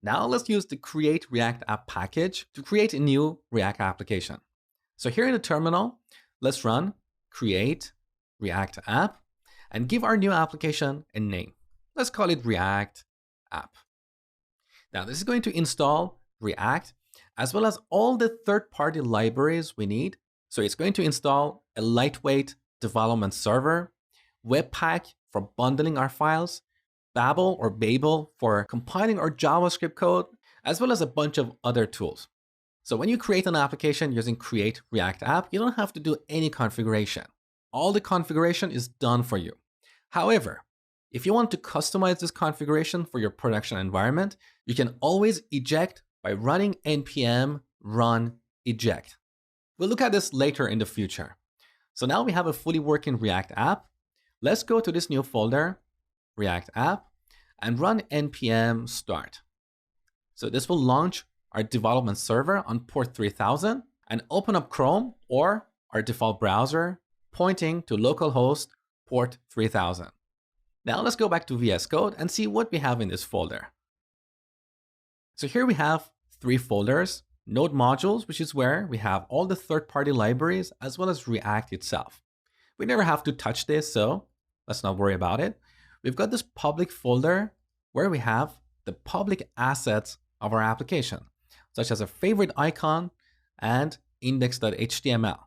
Now let's use the create React app package to create a new React application. So here in the terminal, let's run create React app and give our new application a name. Let's call it React app. Now this is going to install React as well as all the third-party libraries we need. So it's going to install a lightweight development server, Webpack for bundling our files, Babel or Babel for compiling our JavaScript code, as well as a bunch of other tools. So when you create an application using Create React App, you don't have to do any configuration. All the configuration is done for you. However, if you want to customize this configuration for your production environment, you can always eject by running npm run eject. We'll look at this later in the future. So now we have a fully working React app. Let's go to this new folder, React app, and run npm start. So this will launch our development server on port 3000 and open up Chrome or our default browser pointing to localhost port 3000. Now let's go back to VS Code and see what we have in this folder. So here we have 3 folders, Node modules, which is where we have all the third-party libraries as well as React itself. We never have to touch this, so let's not worry about it. We've got this public folder where we have the public assets of our application, such as a favorite icon and index.html.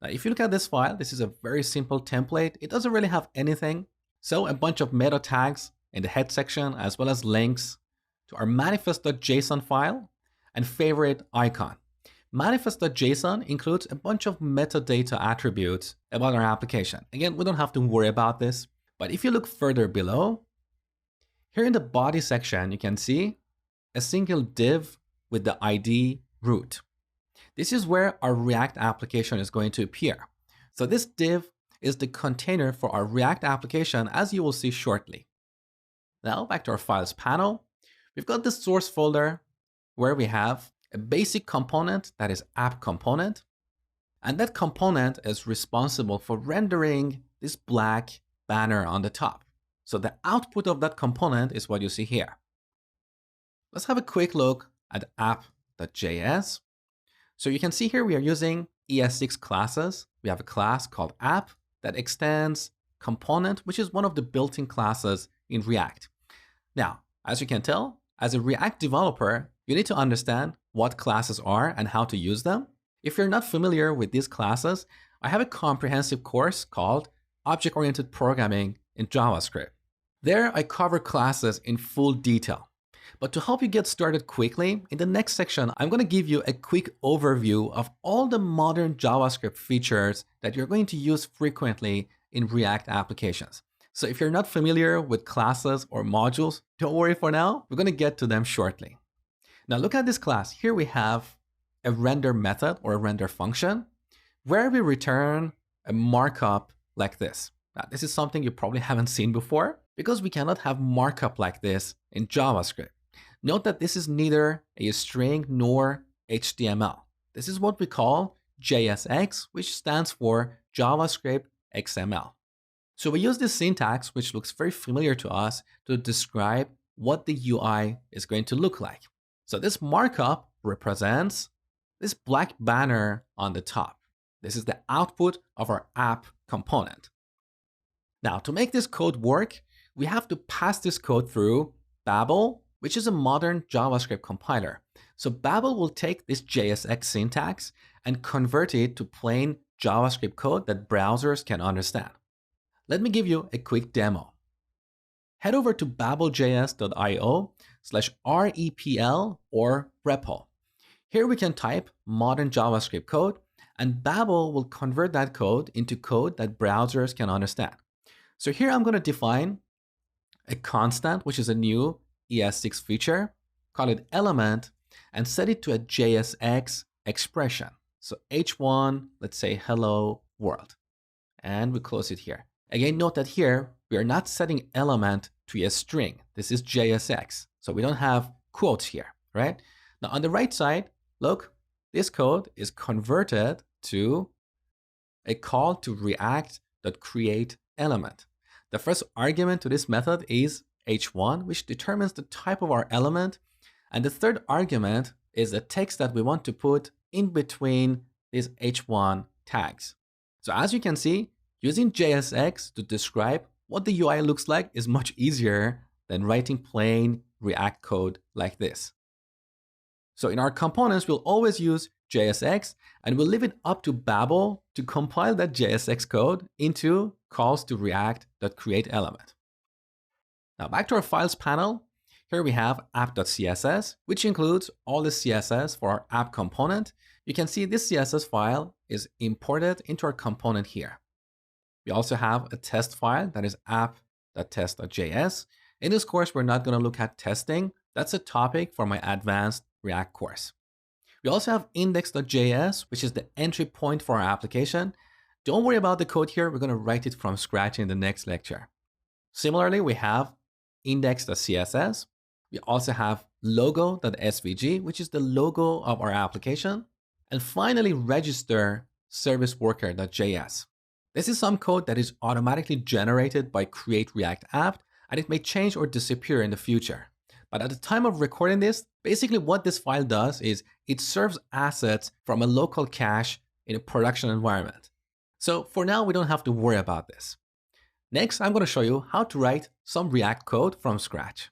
Now, if you look at this file, this is a very simple template. It doesn't really have anything. So a bunch of meta tags in the head section, as well as links to our manifest.json file and favorite icon. Manifest.json includes a bunch of metadata attributes about our application. Again, we don't have to worry about this, but if you look further below, here in the body section, you can see a single div with the ID root. This is where our React application is going to appear. So this div is the container for our React application, as you will see shortly. Now back to our files panel. We've got this source folder where we have a basic component that is app component. And that component is responsible for rendering this black banner on the top. So the output of that component is what you see here. Let's have a quick look at app.js. So you can see here we are using ES6 classes. We have a class called app that extends component, which is one of the built-in classes in React. Now, as you can tell, as a React developer, you need to understand what classes are and how to use them. If you're not familiar with these classes, I have a comprehensive course called Object-Oriented Programming in JavaScript. There, I cover classes in full detail. But to help you get started quickly, in the next section, I'm going to give you a quick overview of all the modern JavaScript features that you're going to use frequently in React applications. So if you're not familiar with classes or modules, don't worry for now. We're going to get to them shortly. Now look at this class. Here we have a render method or a render function where we return a markup like this. Now, this is something you probably haven't seen before because we cannot have markup like this in JavaScript. Note that this is neither a string nor HTML. This is what we call JSX, which stands for JavaScript XML. So we use this syntax, which looks very familiar to us, to describe what the UI is going to look like. So this markup represents this black banner on the top. This is the output of our app component. Now, to make this code work, we have to pass this code through Babel, which is a modern JavaScript compiler. So Babel will take this JSX syntax and convert it to plain JavaScript code that browsers can understand. Let me give you a quick demo. Head over to babelJS.io/REPL or REPL. Here we can type modern JavaScript code, and Babel will convert that code into code that browsers can understand. So here I'm going to define a constant, which is a new ES6 feature, call it element, and set it to a JSX expression. So H1, let's say hello world, and we close it here. Again, note that here we are not setting element to a string. This is JSX, so we don't have quotes here, right? Now on the right side, look, this code is converted to a call to react.createElement. The first argument to this method is H1, which determines the type of our element, And the third argument is the text that we want to put in between these h1 tags. So as you can see, using JSX to describe what the UI looks like is much easier than writing plain React code like this. So in our components, we'll always use JSX, and we'll leave it up to Babel to compile that JSX code into calls to react.createElement. Now back to our files panel. Here we have app.css, which includes all the CSS for our app component. You can see this CSS file is imported into our component here. We also have a test file that is app.test.js. In this course, we're not going to look at testing. That's a topic for my advanced React course. We also have index.js, which is the entry point for our application. Don't worry about the code here. We're going to write it from scratch in the next lecture. Similarly, we have index.css. We also have logo.svg, which is the logo of our application. And finally, register service worker.js. This is some code that is automatically generated by Create React App, and it may change or disappear in the future. But at the time of recording this, basically what this file does is it serves assets from a local cache in a production environment. So for now, we don't have to worry about this. Next, I'm going to show you how to write some React code from scratch.